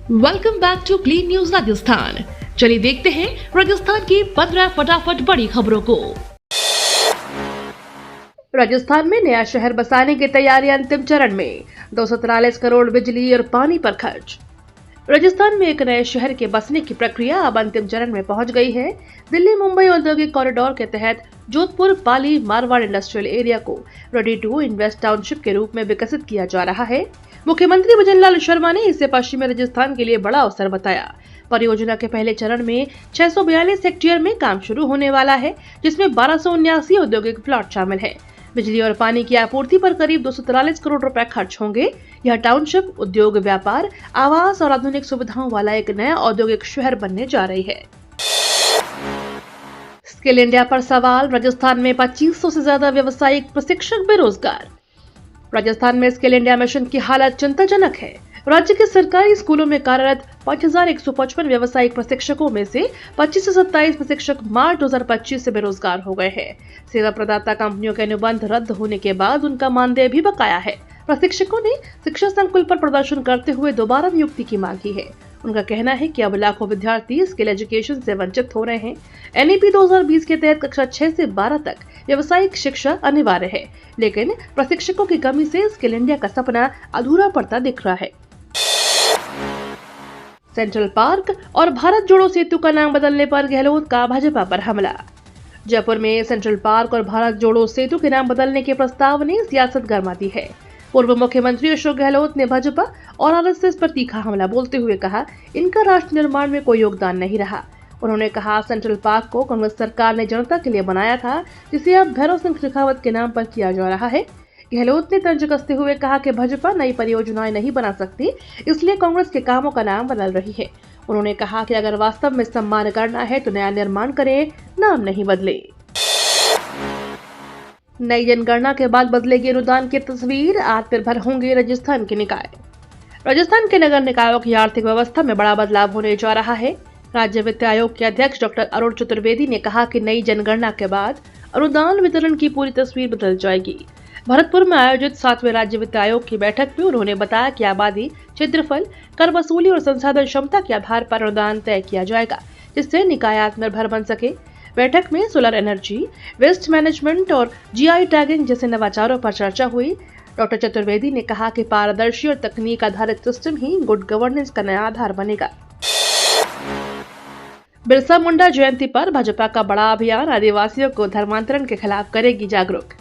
Welcome back to Clean News Rajasthan. चलिए देखते हैं राजस्थान की 15 फटाफट बड़ी खबरों को। राजस्थान में नया शहर बसाने की तैयारी अंतिम चरण में, 243 करोड़ बिजली और पानी पर खर्च। राजस्थान में एक नए शहर के बसने की प्रक्रिया अब अंतिम चरण में पहुंच गई है। दिल्ली मुंबई औद्योगिक कॉरिडोर के तहत जोधपुर पाली मारवाड़ इंडस्ट्रियल एरिया को रेडी टू इन्वेस्ट टाउनशिप के रूप में विकसित किया जा रहा है। मुख्यमंत्री भजनलाल शर्मा ने इसे पश्चिमी राजस्थान के लिए बड़ा अवसर बताया। परियोजना के पहले चरण में 642 हेक्टेयर में काम शुरू होने वाला है, जिसमें 1279 औद्योगिक प्लॉट शामिल है। बिजली और पानी की आपूर्ति पर करीब 243 करोड़ रुपए खर्च होंगे। यह टाउनशिप उद्योग, व्यापार, आवास और आधुनिक सुविधाओं वाला एक नया औद्योगिक शहर बनने जा रही है। स्किल इंडिया पर सवाल, राजस्थान में 2500 से ज्यादा व्यावसायिक प्रशिक्षक बेरोजगार। राजस्थान में स्किल इंडिया मिशन की हालत चिंताजनक है। राज्य के सरकारी स्कूलों में कार्यरत 5155 व्यावसायिक प्रशिक्षकों में से 25 से 27 प्रशिक्षक मार्च 2025 से बेरोजगार हो गए हैं। सेवा प्रदाता कंपनियों के अनुबंध रद्द होने के बाद उनका मानदेय भी बकाया है। प्रशिक्षकों ने शिक्षा संकुल पर प्रदर्शन करते हुए दोबारा नियुक्ति की मांग की है। उनका कहना है कि अब लाखों विद्यार्थी स्किल एजुकेशन से वंचित हो रहे हैं। एनईपी 2020 के तहत कक्षा 6 से 12 तक व्यावसायिक शिक्षा अनिवार्य है, लेकिन प्रशिक्षकों की कमी से स्किल इंडिया का सपना अधूरा पड़ता दिख रहा है। सेंट्रल पार्क और भारत जोड़ो सेतु का नाम बदलने पर गहलोत का भाजपा पर हमला। जयपुर में सेंट्रल पार्क और भारत जोड़ो सेतु के नाम बदलने के प्रस्ताव ने सियासत गर्मा दी है। पूर्व मुख्यमंत्री अशोक गहलोत ने भाजपा और आरएसएस पर तीखा हमला बोलते हुए कहा, इनका राष्ट्र निर्माण में कोई योगदान नहीं रहा। उन्होंने कहा, सेंट्रल पार्क को कांग्रेस सरकार ने जनता के लिए बनाया था, जिसे अब भैरव सिंह शेखावत के नाम पर किया जा रहा है। गहलोत ने तंज कसते हुए कहा कि भाजपा नई परियोजनाएं नहीं बना सकती, इसलिए कांग्रेस के कामों का नाम बदल रही है। उन्होंने कहा कि अगर वास्तव में सम्मान करना है तो नया निर्माण करें, नाम नहीं बदले। नई जनगणना के बाद बदलेगी अनुदान की तस्वीर, आत्मनिर्भर होंगे राजस्थान के निकाय। राजस्थान के नगर निकायों की आर्थिक व्यवस्था में बड़ा बदलाव होने जा रहा है। राज्य वित्त आयोग के अध्यक्ष डॉक्टर अरुण चतुर्वेदी ने कहा कि नई जनगणना के बाद अनुदान वितरण की पूरी तस्वीर बदल जाएगी। भरतपुर में आयोजित 7वें राज्य वित्त आयोग की बैठक में उन्होंने बताया कि आबादी, क्षेत्रफल, कर वसूली और संसाधन क्षमता के आधार पर अनुदान तय किया जाएगा, जिससे निकाय आत्मनिर्भर बन सके। बैठक में सोलर एनर्जी, वेस्ट मैनेजमेंट और जीआई टैगिंग जैसे नवाचारों पर चर्चा हुई। डॉक्टर चतुर्वेदी ने कहा कि पारदर्शी और तकनीक आधारित सिस्टम ही गुड गवर्नेंस का नया आधार बनेगा। बिरसा मुंडा जयंती पर भाजपा का बड़ा अभियान, आदिवासियों को धर्मांतरण के खिलाफ करेगी जागरूक।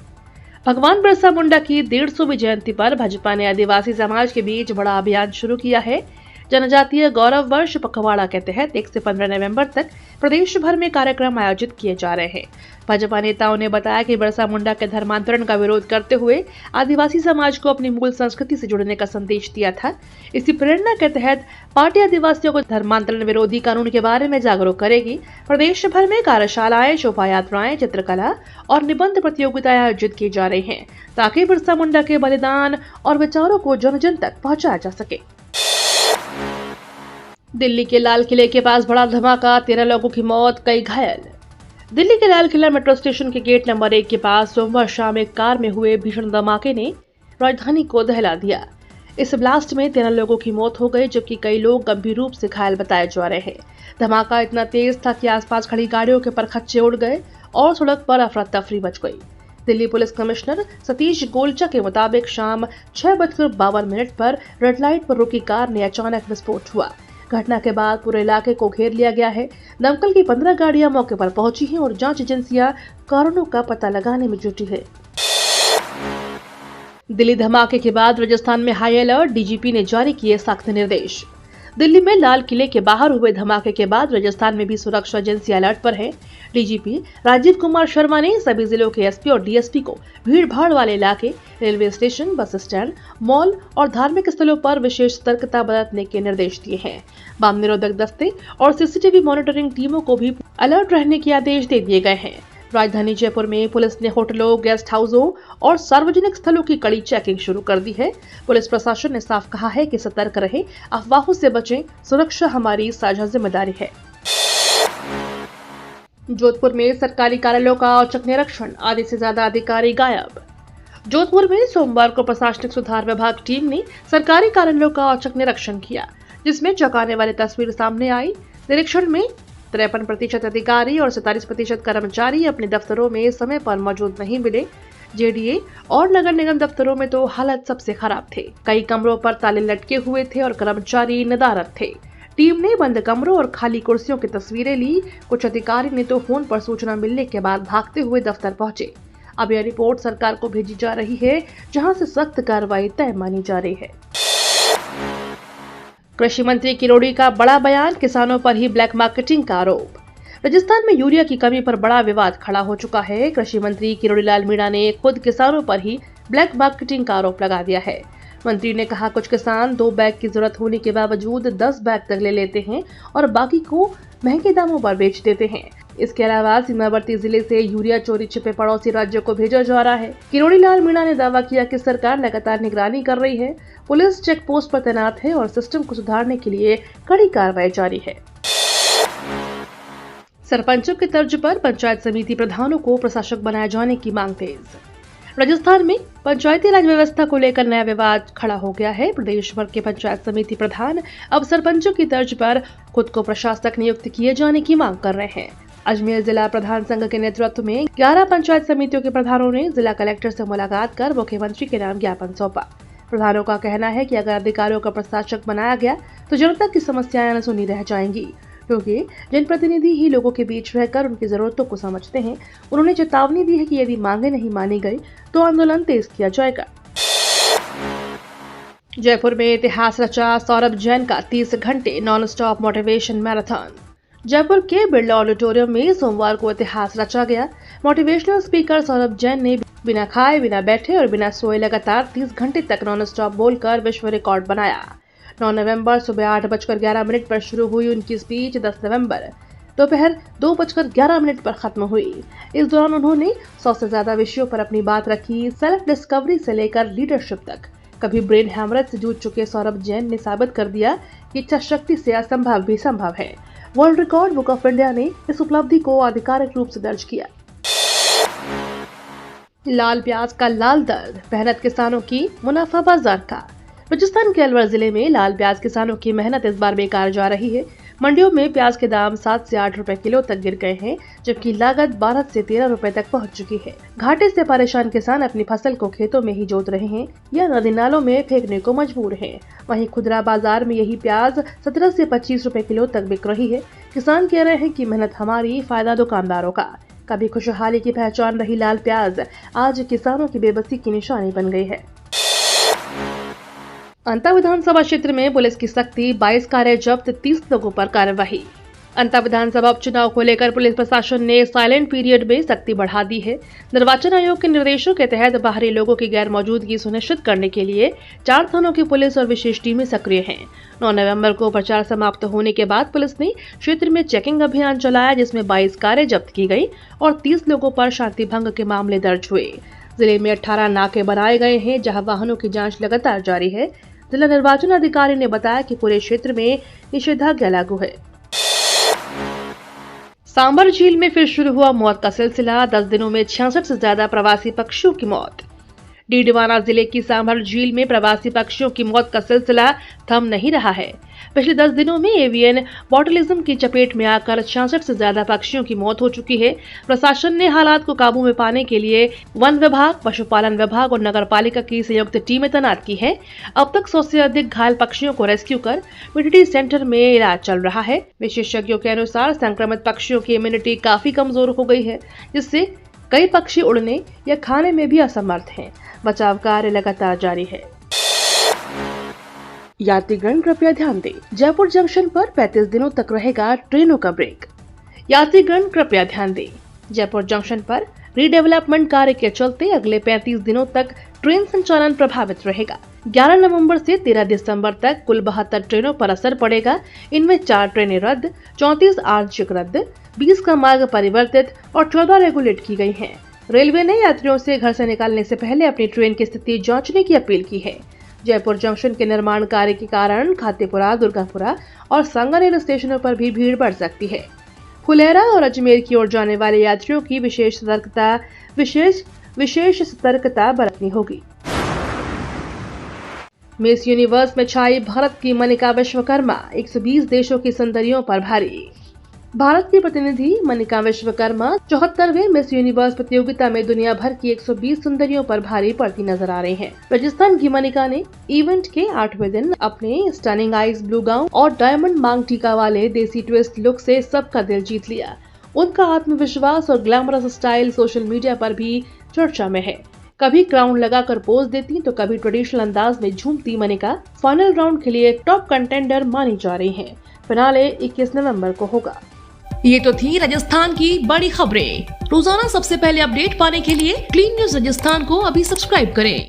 भगवान बिरसा मुंडा की 150वीं जयंती पर भाजपा ने आदिवासी समाज के बीच बड़ा अभियान शुरू किया है। जनजातीय गौरव वर्ष पखवाड़ा के तहत 1 से 15 नवंबर तक प्रदेश भर में कार्यक्रम आयोजित किए जा रहे हैं। भाजपा नेताओं ने बताया कि बिरसा मुंडा के धर्मांतरण का विरोध करते हुए आदिवासी समाज को अपनी मूल संस्कृति से जुड़ने का संदेश दिया था। इसी प्रेरणा के तहत पार्टी आदिवासियों को धर्मांतरण विरोधी कानून के बारे में जागरूक करेगी। प्रदेश भर में कार्यशालाएं, शोभा यात्राएं, चित्रकला और निबंध प्रतियोगिताएं आयोजित की जा रही हैं, ताकि बिरसा मुंडा के बलिदान और विचारों को जन जन तक पहुंचाया जा सके। दिल्ली के लाल किले के पास बड़ा धमाका, 13 लोगों की मौत, कई घायल। दिल्ली के लाल किला मेट्रो स्टेशन के गेट नंबर 1 के पास सोमवार शाम एक कार में हुए भीषण धमाके ने राजधानी को दहला दिया। इस ब्लास्ट में 13 लोगों की मौत हो गई, जबकि कई लोग गंभीर रूप से घायल बताए जा रहे हैं। धमाका इतना तेज था कि आसपास खड़ी गाड़ियों के परखच्चे उड़ गए और सड़क पर अफरा तफरी मच गई। दिल्ली पुलिस कमिश्नर सतीश गोलचा के मुताबिक शाम 6:52 पर रेड लाइट पर रुकी कार में अचानक विस्फोट हुआ। घटना के बाद पूरे इलाके को घेर लिया गया है। दमकल की 15 गाड़ियां मौके पर पहुंची हैं और जांच एजेंसियां कारणों का पता लगाने में जुटी है। दिल्ली धमाके के बाद राजस्थान में हाई अलर्ट, डीजीपी ने जारी किए सख्त निर्देश। दिल्ली में लाल किले के बाहर हुए धमाके के बाद राजस्थान में भी सुरक्षा एजेंसी अलर्ट पर है। डीजीपी राजीव कुमार शर्मा ने सभी जिलों के एसपी और डीएसपी को भीड़ भाड़ वाले इलाके, railway station, bus stand, mall और धार्मिक स्थलों पर विशेष सतर्कता बरतने के निर्देश दिए हैं। बम निरोधक दस्ते और सीसीटीवी मॉनिटरिंग टीमों को भी अलर्ट रहने के आदेश दे दिए गए हैं। राजधानी जयपुर में पुलिस ने होटलों, गेस्ट हाउसों और सार्वजनिक स्थलों की कड़ी चेकिंग शुरू कर दी है। पुलिस प्रशासन ने साफ कहा है कि सतर्क रहें, अफवाहों से बचें, सुरक्षा हमारी साझा जिम्मेदारी है। जोधपुर में सरकारी कार्यालयों का औचक निरीक्षण, आधे से ज्यादा अधिकारी गायब। जोधपुर में सोमवार को प्रशासनिक सुधार विभाग टीम ने सरकारी कार्यालयों का औचक निरीक्षण किया। जिसमें चौंकाने वाली तस्वीर सामने आई। निरीक्षण में 53% अधिकारी और 47% कर्मचारी अपने दफ्तरों में समय पर मौजूद नहीं मिले। जेडीए और नगर निगम दफ्तरों में तो हालत सबसे खराब थे। कई कमरों पर ताले लटके हुए थे और कर्मचारी नदारद थे। टीम ने बंद कमरों और खाली कुर्सियों की तस्वीरें ली। कुछ अधिकारी ने तो फोन पर सूचना मिलने के बाद भागते हुए दफ्तर पहुंचे। अब यह रिपोर्ट सरकार को भेजी जा रही है, जहां से सख्त कार्रवाई तय मानी जा रही है। कृषि मंत्री किरोड़ी का बड़ा बयान, किसानों पर ही ब्लैक मार्केटिंग का आरोप। राजस्थान में यूरिया की कमी पर बड़ा विवाद खड़ा हो चुका है। कृषि मंत्री किरोड़ी लाल मीणा ने खुद किसानों पर ही ब्लैक मार्केटिंग का आरोप लगा दिया है। मंत्री ने कहा, कुछ किसान 2 बैग की जरूरत होने के बावजूद 10 बैग तक ले लेते हैं और बाकी को महंगे दामों पर बेच देते हैं। इसके अलावा सीमावर्ती जिले से यूरिया चोरी छिपे पड़ोसी राज्यों को भेजा जा रहा है। किरोड़ी लाल मीणा ने दावा किया कि सरकार लगातार निगरानी कर रही है, पुलिस चेक पोस्ट पर तैनात है और सिस्टम को सुधारने के लिए कड़ी कार्रवाई जारी है। सरपंचों की तर्ज पर पंचायत समिति प्रधानों को प्रशासक बनाए जाने की मांग तेज। राजस्थान में पंचायती राज व्यवस्था को लेकर नया विवाद खड़ा हो गया है। प्रदेश भर के पंचायत समिति प्रधान अब सरपंचों की तर्ज पर खुद को प्रशासक नियुक्त किए जाने की मांग कर रहे हैं। अजमेर जिला प्रधान संघ के नेतृत्व में 11 पंचायत समितियों के प्रधानों ने जिला कलेक्टर से मुलाकात कर मुख्यमंत्री के नाम ज्ञापन सौंपा। प्रधानों का कहना है कि अगर अधिकारियों का प्रशासक बनाया गया तो जनता की समस्याएं अनसुनी रह जाएंगी, क्योंकि जनप्रतिनिधि ही लोगों के बीच रहकर उनकी जरूरतों को समझते हैं। उन्होंने चेतावनी दी है कि यदि मांगे नहीं मानी गई तो आंदोलन तेज किया जाएगा। जयपुर में इतिहास रचा सौरभ जैन का 30 घंटे non stop motivation marathon. Jaipur के बिरला ऑडिटोरियम में सोमवार को इतिहास रचा गया। मोटिवेशनल स्पीकर सौरभ जैन ने बिना खाए, बिना बैठे और बिना सोए लगातार 30 घंटे तक नॉन स्टॉप बोलकर विश्व रिकॉर्ड बनाया। 9 नवंबर सुबह 8:11 पर शुरू हुई उनकी स्पीच 10 नवंबर दोपहर 2:11 पर खत्म हुई। इस दौरान उन्होंने 100 से ज्यादा विषयों पर अपनी बात रखी। सेल्फ डिस्कवरी से लेकर लीडरशिप तक। कभी ब्रेन हैमरेज से जूझ चुके सौरभ जैन ने साबित कर दिया कि इच्छा शक्ति से असंभव भी संभव है। World record book of India ने इस उपलब्धि को आधिकारिक रूप से दर्ज किया। लाल प्याज का लाल दर्द, मेहनत किसानों की मुनाफा बाजार का। राजस्थान के अलवर जिले में लाल प्याज किसानों की मेहनत इस बार बेकार जा रही है। मंडियों में प्याज के दाम 7 से 8 रुपए किलो तक गिर गए हैं, जबकि लागत 12 से 13 रुपए तक पहुंच चुकी है। घाटे से परेशान किसान अपनी फसल को खेतों में ही जोत रहे हैं या नदी नालों में फेंकने को मजबूर हैं। वहीं खुदरा बाजार में यही प्याज 17 से 25 रुपए किलो तक बिक रही है। किसान कह रहे हैं कि मेहनत हमारी, फायदा दुकानदारों का। कभी खुशहाली की पहचान रही लाल प्याज आज किसानों की बेबसी की निशानी बन गई है। अंता विधानसभा क्षेत्र में पुलिस की सख्ती, 22 कारें जब्त, 30 लोगों पर कार्रवाई। अंता विधानसभा उपचुनाव को लेकर पुलिस प्रशासन ने साइलेंट पीरियड में सख्ती बढ़ा दी है। निर्वाचन आयोग के निर्देशों के तहत बाहरी लोगों की गैर मौजूदगी सुनिश्चित करने के लिए 4 थानों की पुलिस और विशेष टीमें सक्रिय हैं। 9 नवंबर को प्रचार समाप्त होने के बाद पुलिस ने क्षेत्र में चेकिंग अभियान चलाया, जिसमें 22 कारें जब्त की गई और 30 लोगों पर शांति भंग के मामले दर्ज हुए। जिले में 18 नाके बनाए गए हैं, जहां वाहनों की जांच लगातार जारी है। जिला निर्वाचन अधिकारी ने बताया कि पूरे क्षेत्र में निषेधाज्ञा लागू है। सांभर झील में फिर शुरू हुआ मौत का सिलसिला, 10 दिनों में 66 से ज्यादा प्रवासी पक्षियों की मौत। डीडवाना जिले की सांभर झील में प्रवासी पक्षियों की मौत का सिलसिला थम नहीं रहा है। पिछले 10 दिनों में एवियन बॉटलिज्म की चपेट में आकर 66 से ज्यादा पक्षियों की मौत हो चुकी है। प्रशासन ने हालात को काबू में पाने के लिए वन विभाग, पशुपालन विभाग और नगर पालिका की संयुक्त टीमें तैनात की है। अब तक 100 से अधिक घायल पक्षियों को रेस्क्यू कर मिलिट्री सेंटर में इलाज चल रहा है। विशेषज्ञों के अनुसार संक्रमित पक्षियों की इम्यूनिटी काफी कमजोर हो गई है, जिससे कई पक्षी उड़ने या खाने में भी असमर्थ हैं। बचाव कार्य लगातार जारी है। यात्रीगण कृपया ध्यान दें, जयपुर जंक्शन पर 35 दिनों तक रहेगा ट्रेनों का ब्रेक। यात्रीगण कृपया ध्यान दें, जयपुर जंक्शन पर रीडेवलपमेंट कार्य के चलते अगले 35 दिनों तक ट्रेन संचालन प्रभावित रहेगा। 11 नवंबर से 13 दिसंबर तक कुल 72 ट्रेनों पर असर पड़ेगा। इनमें 4 ट्रेनें रद्द, 34 आंशिक रद्द, 20 का मार्ग परिवर्तित और 14 रेगुलेट की गई हैं। रेलवे ने यात्रियों से घर से निकलने से पहले अपनी ट्रेन की स्थिति जांचने की अपील की है। जयपुर जंक्शन के निर्माण कार्य के कारण खातीपुरा, दुर्गापुरा और सांगानेर स्टेशनों पर भी भीड़ बढ़ सकती है। फुलेरा और अजमेर की ओर जाने वाले यात्रियों की विशेष सतर्कता बरतनी होगी। मिस यूनिवर्स में छाई भारत की मनिका विश्वकर्मा 120 देशों की सुंदरियों पर भारी। भारत की प्रतिनिधि मनिका विश्वकर्मा 74वें मिस यूनिवर्स प्रतियोगिता में दुनिया भर की 120 सुंदरियों पर भारी पड़ती नजर आ रही हैं। राजस्थान की मनिका ने इवेंट के 8वें दिन अपने स्टनिंग आइस ब्लू गाउन और डायमंड मांग टीका वाले देसी ट्विस्ट लुक से सबका दिल जीत लिया। उनका आत्मविश्वास और ग्लैमरस स्टाइल सोशल मीडिया पर भी चर्चा में है। कभी क्राउन लगाकर पोज देती तो कभी ट्रेडिशनल अंदाज में झूमती मनिका फाइनल राउंड के लिए टॉप कंटेंडर मानी जा रही हैं। फिनाले 21 नवंबर को होगा। ये तो थी राजस्थान की बड़ी खबरें। रोजाना सबसे पहले अपडेट पाने के लिए क्लीन न्यूज राजस्थान को अभी सब्सक्राइब करें।